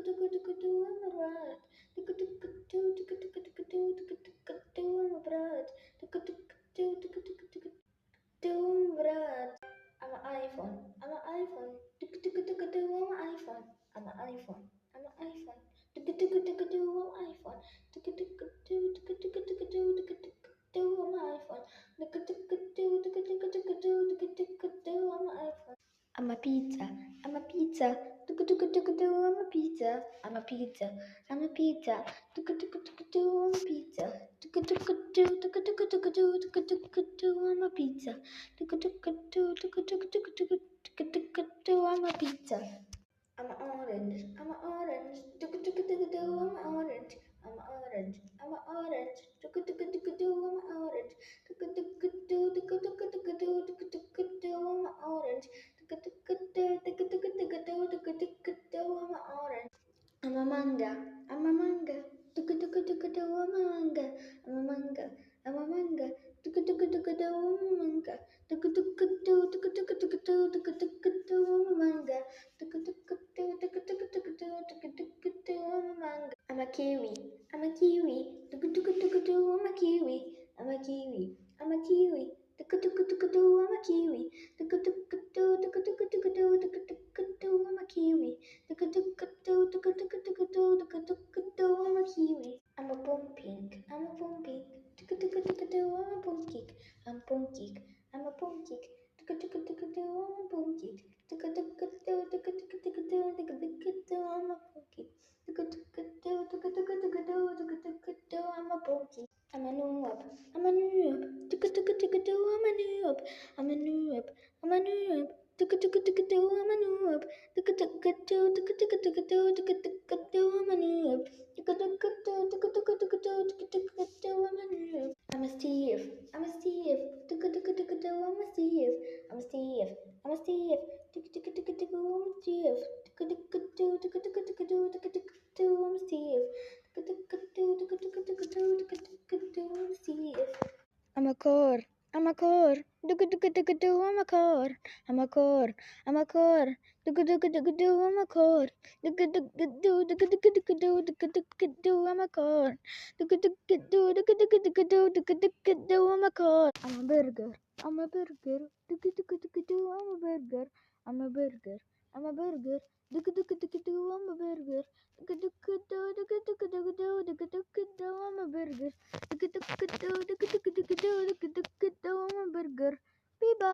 I'm a rat. I'm a brat. Berat. I'm an iPhone. I'm an iPhone. I'm an iPhone. I'm an iPhone. I'm an iPhone. I'm iPhone. I'm iPhone. I'm iPhone. I'm a pizza. I'm a pizza. I'm a pizza. I'm a pizza. I'm a pizza. I'm a pizza. I'm a pizza. I'm a pizza. I'm an orange. I'm an orange. I'm an orange. I'm an orange. I'm an orange. I'm an orange. I'm an orange. I'm an orange. I'm a manga. I'm a manga. I'm a manga. I'm a manga. I'm a manga. I'm a manga. I'm a manga. I'm a kiwi. I'm a kiwi. I'm a kiwi. I'm a kiwi. I'm a kiwi. I'm a kiwi. I'm a kiwi. I'm a kiwi. I'm a pumpkin. I'm a pumpkin. I'm a pumpkin. I'm pumpkin. I'm a pumpkin. I'm a pumpkin. I'm a pumpkin. I'm a pumpkin. I'm a noob. I'm a noob. I'm a noob. I'm a noob. I'm a noob. I'm a noob. I'm a noob. I'm a Steve. I'm a Steve. I'm a Steve. I'm a Steve. I'm a Steve. I'm a Steve. I'm a Steve. I'm a core. I'm a core. I'm a core. I'm a core. I'm a core. I'm a core. I'm a core. I'm a core. I'm a burger. I'm a burger. I'm a burger. I'm a burger. I'm a burger. I'm a burger. I'm a burger. I'm a burger. Biba.